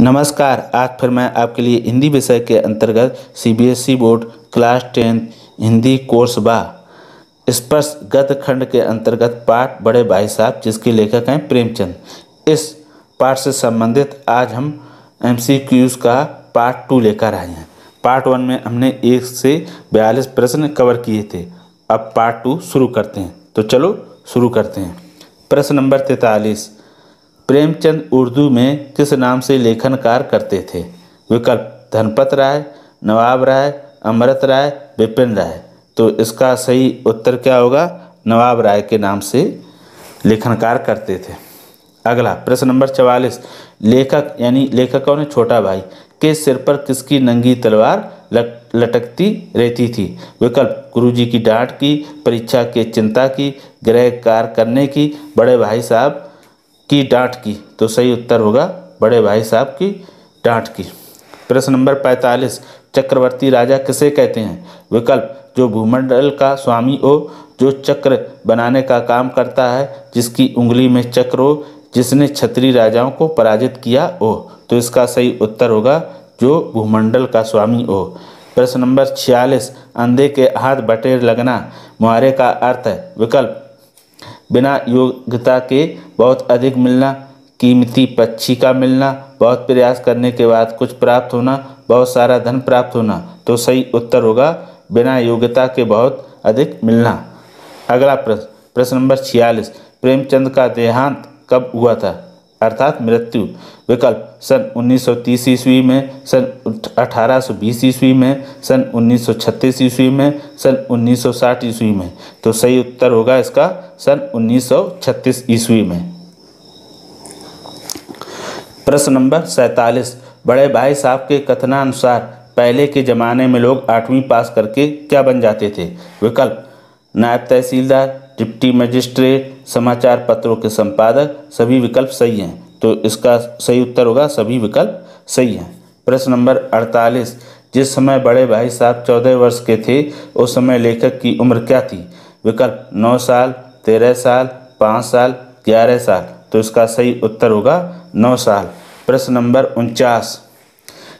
नमस्कार। आज फिर मैं आपके लिए हिंदी विषय के अंतर्गत CBSE board class 10 Hindi course बा स्पर्श गद्य खंड के अंतर्गत पाठ बड़े भाई साहब, जिसके लेखक हैं प्रेमचंद। इस पाठ से संबंधित आज हम एमसीक्यूज़ का पार्ट 2 लेकर आए हैं। पार्ट 1 में हमने 1 से 42 प्रश्न कवर किए थे। अब पार्ट 2 शुरू करते हैं, तो चलो शुरू करते हैं। प्रश्न नंबर 43, प्रेमचंद उर्दू में किस नाम से लेखन कार्य करते थे? विकल्प धनपत राय, नवाब राय, अमृत राय, विपिन राय। तो इसका सही उत्तर क्या होगा? नवाब राय के नाम से लेखन कार्य करते थे। अगला प्रश्न नंबर 44, लेखक यानी लेखकों ने छोटा भाई के सिर पर किसकी नंगी तलवार लटकती रहती थी? विकल्प गुरुजी की डांट की, परीक्षा की चिंता की, गृह कार्य करने की, बड़े भाई साहब की डांट की। तो सही उत्तर होगा बड़े भाई साहब की डांट की। प्रश्न नंबर 45, चक्रवर्ती राजा किसे कहते हैं? विकल्प जो भूमंडल का स्वामी हो, जो चक्र बनाने का काम करता है, जिसकी उंगली में चक्र हो, जिसने क्षत्रिय राजाओं को पराजित किया हो। तो इसका सही उत्तर होगा जो भूमंडल का स्वामी हो। प्रश्न नंबर 46, अंधे के हाथ बटेर लगना मुहावरे का अर्थ है? विकल्प बिना योग्यता के बहुत अधिक मिलना, कीमती पक्षी का मिलना, बहुत प्रयास करने के बाद कुछ प्राप्त होना, बहुत सारा धन प्राप्त होना। तो सही उत्तर होगा बिना योग्यता के बहुत अधिक मिलना। अगला प्रश्न नंबर 46, प्रेमचंद का देहांत कब हुआ था, अर्थात मृत्यु? विकल्प सन 1930 ईस्वी में, सन 1820 ईस्वी में, सन 1936 ईस्वी में, सन 1960 ईस्वी में। तो सही उत्तर होगा इसका सन 1936 ईस्वी में। प्रश्न नंबर 47, बड़े भाई साहब के कथनानुसार पहले के ज़माने में लोग 8वीं पास करके क्या बन जाते थे? विकल्प नायब तहसीलदार, डिप्टी मजिस्ट्रेट, समाचार पत्रों के संपादक। सभी विकल्प सही हैं, तो इसका सही उत्तर होगा सभी विकल्प सही हैं। प्रश्न नंबर 48, जिस समय बड़े भाई साहब 14 वर्ष के थे, उस समय लेखक की उम्र क्या थी? विकल्प 9 साल, 13 साल, 5 साल, 11 साल। तो इसका सही उत्तर होगा 9 साल। प्रश्न नंबर 49,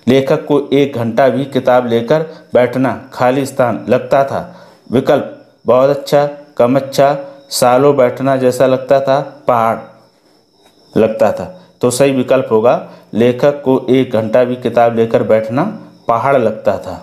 लेखक को 1 घंटा भी किताब लेकर बैठना खाली स्थान लगता था। विकल्प बहुत अच्छा, कम अच्छा, सालों बैठना जैसा लगता था, पहाड़ लगता था। तो सही विकल्प होगा लेखक को 1 घंटा भी किताब लेकर बैठना पहाड़ लगता था।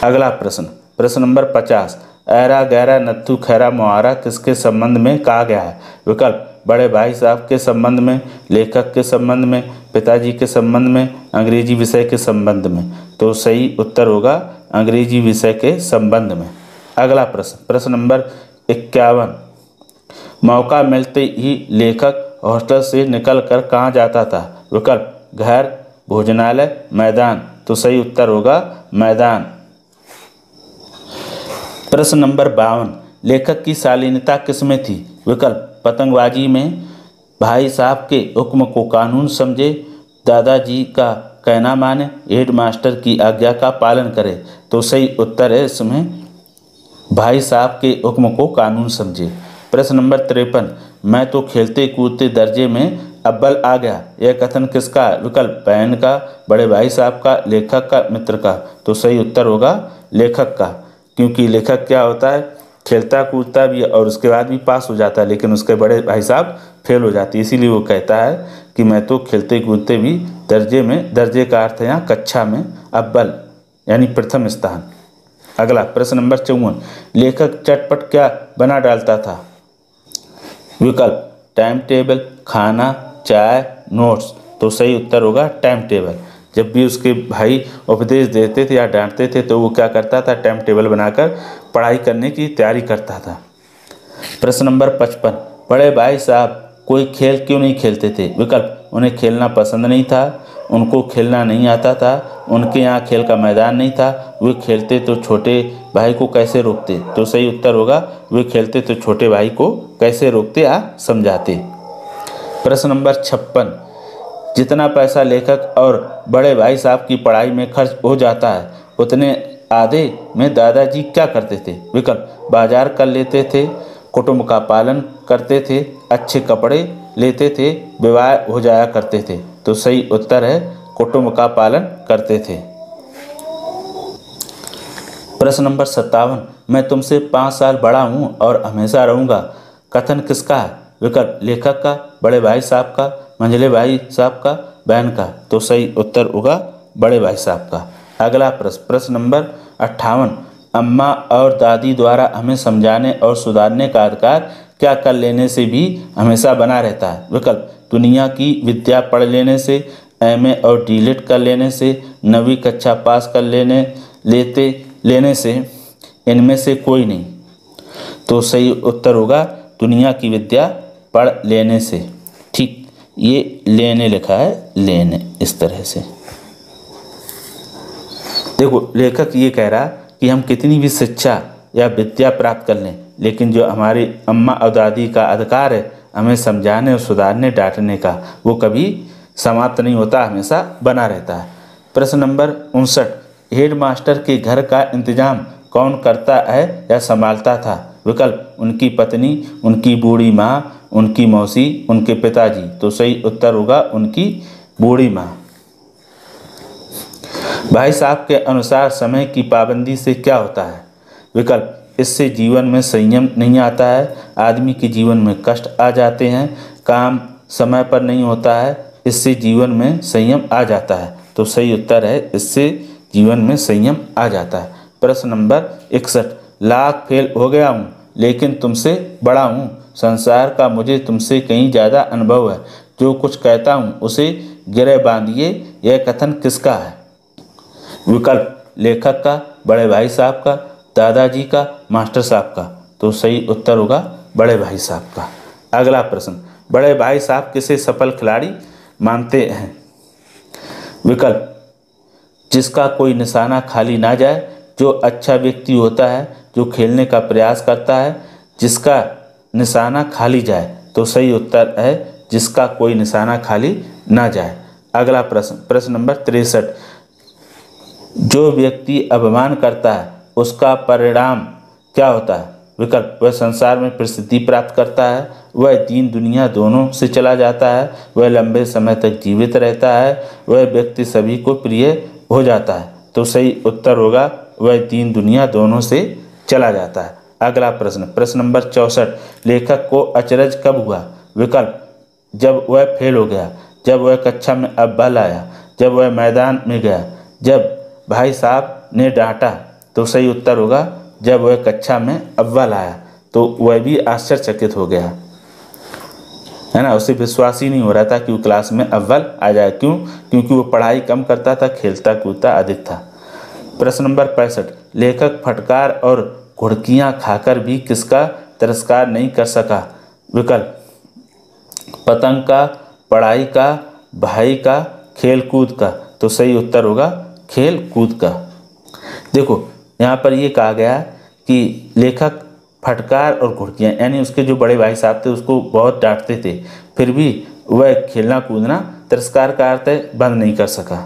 अगला प्रश्न नंबर 50, ऐरा गहरा नत्थु खैरा मुहावरा किसके संबंध में कहा गया है? विकल्प बड़े भाई साहब के संबंध में, लेखक के संबंध में, पिताजी के संबंध में, अंग्रेजी विषय के संबंध में। तो सही उत्तर होगा अंग्रेजी विषय के संबंध में। अगला प्रश्न नंबर 51, मौका मिलते ही लेखक हॉस्टल से निकलकर कहाँ जाता था? विकल्प घर, भोजनालय, मैदान। तो सही उत्तर होगा मैदान। प्रश्न नंबर 52, लेखक की शालीनता किसमें थी? विकल्प पतंगबाजी में, भाई साहब के हुक्म को कानून समझे, दादाजी का कहना माने, हेड मास्टर की आज्ञा का पालन करे। तो सही उत्तर है इसमें भाई साहब के हुक्म को कानून समझे। प्रश्न नंबर 53, मैं तो खेलते कूदते दर्जे में अव्वल आ गया, यह कथन किसका? विकल्प बहन का, बड़े भाई साहब का, लेखक का, मित्र का। तो सही उत्तर होगा लेखक का, क्योंकि लेखक क्या होता है, खेलता कूदता भी और उसके बाद भी पास हो जाता है, लेकिन उसके बड़े भाई साहब फेल हो जाती है। इसीलिए वो कहता है कि मैं तो खेलते कूदते भी दर्जे में, दर्जे का अर्थ है यहाँ कक्षा में, अव्वल यानी प्रथम स्थान। अगला प्रश्न नंबर 54, लेखक चटपट क्या बना डालता था? विकल्प टाइम टेबल, खाना, चाय, नोट्स। तो सही उत्तर होगा टाइम टेबल। जब भी उसके भाई उपदेश देते थे या डांटते थे तो वो क्या करता था, टाइम टेबल बनाकर पढ़ाई करने की तैयारी करता था। प्रश्न नंबर 55, बड़े भाई साहब कोई खेल क्यों नहीं खेलते थे? विकल्प उन्हें खेलना पसंद नहीं था, उनको खेलना नहीं आता था, उनके यहाँ खेल का मैदान नहीं था, वे खेलते तो छोटे भाई को कैसे रोकते? तो सही उत्तर होगा वे खेलते तो छोटे भाई को कैसे रोकते या समझाते। प्रश्न नंबर 56, जितना पैसा लेखक और बड़े भाई साहब की पढ़ाई में खर्च हो जाता है, उतने आधे में दादाजी क्या करते थे? विकल्प बाजार कर लेते थे, कुटुंब का पालन करते थे, अच्छे कपड़े लेते थे, विवाह हो जाया करते थे। तो तो सही उत्तर है कुटुंब का पालन करते थे। प्रश्न नंबर 57, मैं तुमसे 5 साल बड़ा हूँ और हमेशा रहूँगा, कथन किसका है? विकल्प लेखक का, बड़े भाई साहब का, मंझले भाई साहब का, बहन का। तो सही उत्तर होगा बड़े भाई साहब का। अगला प्रश्न नंबर 58, अम्मा और दादी द्वारा हमें समझाने और सुधारने का अधिकार क्या कर लेने से भी हमेशा बना रहता है? विकल्प दुनिया की विद्या पढ़ लेने से, एमए और डीलिट कर लेने से, 9वीं कक्षा पास कर लेने से, इनमें से कोई नहीं। तो सही उत्तर होगा दुनिया की विद्या पढ़ लेने से। ठीक, ये लेने लिखा है, लेने, इस तरह से। देखो, लेखक ये कह रहा कि हम कितनी भी शिक्षा या विद्या प्राप्त कर लें, लेकिन जो हमारी अम्मा और दादी का अधिकार है हमें समझाने और सुधारने डांटने का, वो कभी समाप्त नहीं होता, हमेशा बना रहता है। प्रश्न नंबर 59, हेड मास्टर के घर का इंतजाम कौन करता है या संभालता था? विकल्प उनकी पत्नी, उनकी बूढ़ी माँ, उनकी मौसी, उनके पिताजी। तो सही उत्तर होगा उनकी बूढ़ी माँ। भाई साहब के अनुसार समय की पाबंदी से क्या होता है? विकल्प इससे जीवन में संयम नहीं आता है, आदमी के जीवन में कष्ट आ जाते हैं, काम समय पर नहीं होता है, इससे जीवन में संयम आ जाता है। तो सही उत्तर है इससे जीवन में संयम आ जाता है। प्रश्न नंबर 61, लाख फेल हो गया हूँ लेकिन तुमसे बड़ा हूँ, संसार का मुझे तुमसे कहीं ज़्यादा अनुभव है, जो कुछ कहता हूँ उसे गिरे बांधिए, यह कथन किसका है? विकल्प लेखक का, बड़े भाई साहब का, दादाजी का, मास्टर साहब का। तो सही उत्तर होगा बड़े भाई साहब का। अगला प्रश्न, बड़े भाई साहब किसे सफल खिलाड़ी मानते हैं? विकल्प जिसका कोई निशाना खाली ना जाए, जो अच्छा व्यक्ति होता है, जो खेलने का प्रयास करता है, जिसका निशाना खाली जाए। तो सही उत्तर है जिसका कोई निशाना खाली ना जाए। अगला प्रश्न नंबर 63, जो व्यक्ति अपमान करता है उसका परिणाम क्या होता है? विकल्प वह संसार में प्रसिद्धि प्राप्त करता है, वह दीन दुनिया दोनों से चला जाता है, वह लंबे समय तक जीवित रहता है, वह व्यक्ति सभी को प्रिय हो जाता है। तो सही उत्तर होगा वह दीन दुनिया दोनों से चला जाता है। अगला प्रश्न नंबर 64, लेखक को अचरज कब हुआ? विकल्प जब वह फेल हो गया, जब वह कक्षा में अव्वल आया, जब वह मैदान में गया, जब भाई साहब ने डांटा। तो सही उत्तर होगा जब वह कक्षा में अव्वल आया, तो वह भी आश्चर्यचकित हो गया, है ना। उसे विश्वास ही नहीं हो रहा था कि वो क्लास में अव्वल आ जाए। क्यों? क्योंकि वो पढ़ाई कम करता था, खेलता कूदता अधिक था। प्रश्न नंबर 65, लेखक फटकार और घुड़कियाँ खाकर भी किसका तिरस्कार नहीं कर सका? विकल्प पतंग का, पढ़ाई का, भाई का, खेल कूद का। तो सही उत्तर होगा खेल कूद का। देखो, यहाँ पर ये कहा गया कि लेखक फटकार और घुड़कियाँ, यानी उसके जो बड़े भाई साहब थे उसको बहुत डांटते थे, फिर भी वह खेलना कूदना, तिरस्कार का अर्थ है बंद नहीं कर सका।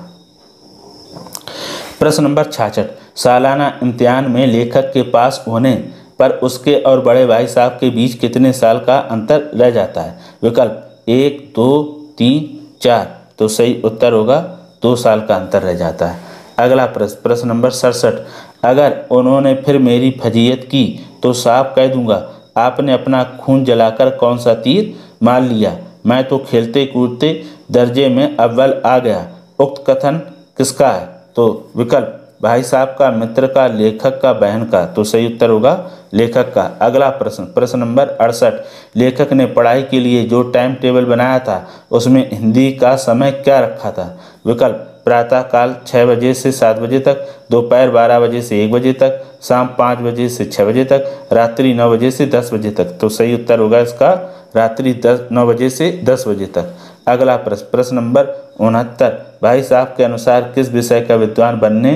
प्रश्न नंबर 66, सालाना इम्तिहान में लेखक के पास होने पर उसके और बड़े भाई साहब के बीच कितने साल का अंतर रह जाता है? विकल्प 1, 2, 3, 4। तो सही उत्तर होगा 2 साल का अंतर रह जाता है। अगला प्रश्न नंबर 67, अगर उन्होंने फिर मेरी फजीयत की तो साफ कह दूंगा, आपने अपना खून जलाकर कौन सा तीर मार लिया, मैं तो खेलते कूदते दर्जे में अव्वल आ गया। उक्त कथन किसका है? तो विकल्प भाई साहब का, मित्र का, लेखक का, बहन का। तो सही उत्तर होगा लेखक का। अगला प्रश्न नंबर 68, लेखक ने पढ़ाई के लिए जो टाइम टेबल बनाया था उसमें हिंदी का समय क्या रखा था? विकल्प प्रातःकाल 6 बजे से 7 बजे तक, दोपहर 12 बजे से 1 बजे तक, शाम 5 बजे से 6 बजे तक, रात्रि 9 बजे से 10 बजे तक। तो सही उत्तर होगा इसका रात्रि 9 बजे से 10 बजे तक। अगला प्रश्न नंबर 69, भाई साहब के अनुसार किस विषय का विद्वान बनने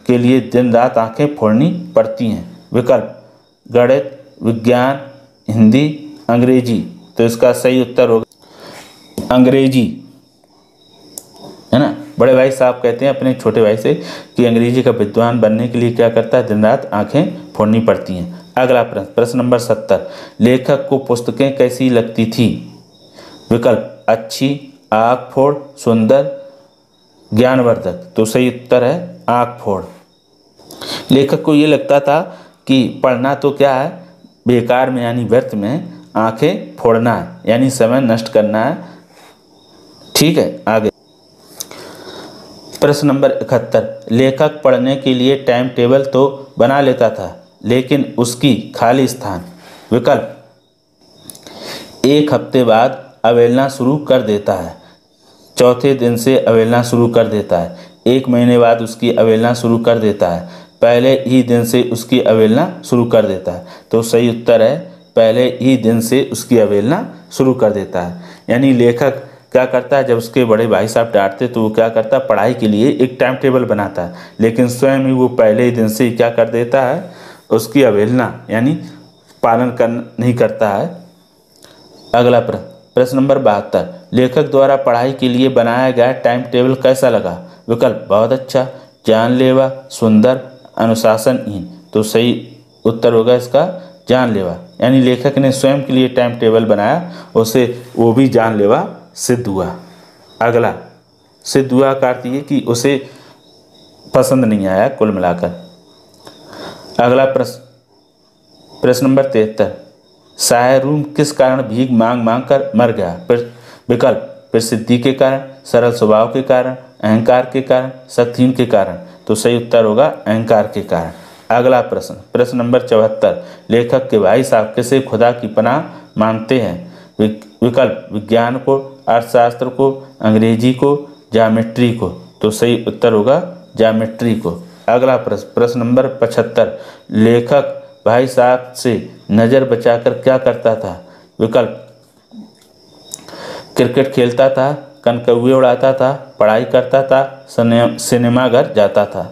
के लिए दिन रात आंखें फोड़नी पड़ती हैं? विकल्प गणित, विज्ञान, हिंदी, अंग्रेजी। तो इसका सही उत्तर होगा अंग्रेजी, है ना। बड़े भाई साहब कहते हैं अपने छोटे भाई से कि अंग्रेजी का विद्वान बनने के लिए क्या करता है, दिन रात आंखें फोड़नी पड़ती हैं। अगला प्रश्न नंबर 70, लेखक को पुस्तकें कैसी लगती थी? विकल्प अच्छी, आँख फोड़, सुंदर, ज्ञानवर्धक। तो सही उत्तर है आँख फोड़। लेखक को ये लगता था कि पढ़ना तो क्या है, बेकार में यानी व्यर्थ में आंखें फोड़ना है, यानी समय नष्ट करना है। ठीक है, आगे प्रश्न नंबर 71। लेखक पढ़ने के लिए टाइम टेबल तो बना लेता था, लेकिन उसकी खाली स्थान। विकल्प, एक हफ्ते बाद अवहेलना शुरू कर देता है, चौथे दिन से अवहेलना शुरू कर देता है, एक महीने बाद उसकी अवहेलना शुरू कर देता है, पहले ही दिन से उसकी अवहेलना शुरू कर देता है। तो सही उत्तर है पहले ही दिन से उसकी अवहेलना शुरू कर देता है। यानी लेखक क्या करता है, जब उसके बड़े भाई साहब डांटते तो वो क्या करता है, पढ़ाई के लिए एक टाइम टेबल बनाता है, लेकिन स्वयं ही वो पहले ही दिन से ही क्या कर देता है, उसकी अवहेलना यानी पालन नहीं करता है। अगला प्रश्न नंबर 72। लेखक द्वारा पढ़ाई के लिए बनाया गया टाइम टेबल कैसा लगा। विकल्प, बहुत अच्छा, जानलेवा, सुंदर, अनुशासनहीन। तो सही उत्तर होगा इसका जानलेवा। यानी लेखक ने स्वयं के लिए टाइम टेबल बनाया, उसे वो भी जानलेवा सिद्ध हुआ। अगला सिद्ध हुआ का अर्थ ये कि उसे पसंद नहीं आया कुल मिलाकर। अगला प्रश्न नंबर 73। शाहरुम किस कारण भीख मांग मांग कर मर गया। विकल्प, प्रसिद्धि के कारण, सरल स्वभाव के कारण, अहंकार के कारण, शक्तिहीन के कारण। तो सही उत्तर होगा अहंकार के कारण। अगला प्रश्न नंबर 74। लेखक के भाई साहब किसे खुदा की पनाह मानते हैं। विकल्प, विज्ञान को, अर्थशास्त्र को, अंग्रेजी को, ज्योमेट्री को। तो सही उत्तर होगा ज्योमेट्री को। अगला प्रश्न नंबर 75। लेखक भाई साहब से नज़र बचाकर क्या करता था। विकल्प, क्रिकेट खेलता था, कनकौवे उड़ाता था, पढ़ाई करता था, सिनेमाघर जाता था।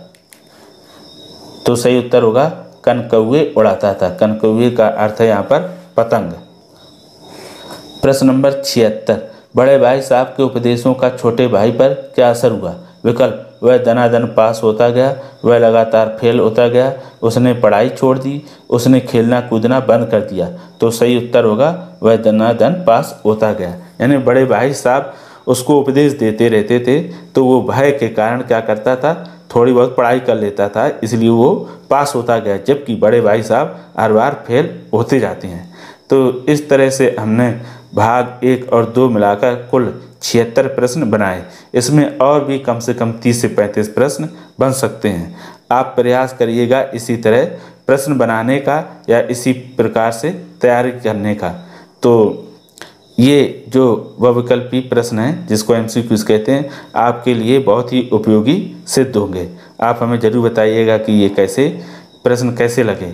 तो सही उत्तर होगा कनकौवे उड़ाता था। कनकौवे का अर्थ है यहाँ पर पतंग। प्रश्न नंबर 76। बड़े भाई साहब के उपदेशों का छोटे भाई पर क्या असर हुआ। विकल्प, वह दनादन पास होता गया, वह लगातार फेल होता गया, उसने पढ़ाई छोड़ दी, उसने खेलना कूदना बंद कर दिया। तो सही उत्तर होगा वह दनादन पास होता गया। यानी बड़े भाई साहब उसको उपदेश देते रहते थे, तो वो भय के कारण क्या करता था, थोड़ी बहुत पढ़ाई कर लेता था, इसलिए वो पास होता गया, जबकि बड़े भाई साहब हर बार फेल होते जाते हैं। तो इस तरह से हमने भाग 1 और 2 मिलाकर कुल 76 प्रश्न बनाए। इसमें और भी कम से कम 30 से 35 प्रश्न बन सकते हैं। आप प्रयास करिएगा इसी तरह प्रश्न बनाने का या इसी प्रकार से तैयारी करने का। तो ये जो बहुविकल्पी प्रश्न हैं, जिसको MCQs कहते हैं, आपके लिए बहुत ही उपयोगी सिद्ध होंगे। आप हमें ज़रूर बताइएगा कि ये प्रश्न कैसे लगे,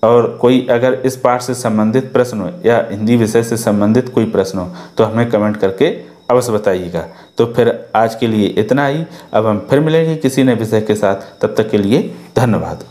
और कोई अगर इस पाठ से संबंधित प्रश्न हो या हिंदी विषय से संबंधित कोई प्रश्न हो तो हमें कमेंट करके अवश्य बताइएगा। तो फिर आज के लिए इतना ही। अब हम फिर मिलेंगे किसी नए विषय के साथ। तब तक के लिए धन्यवाद।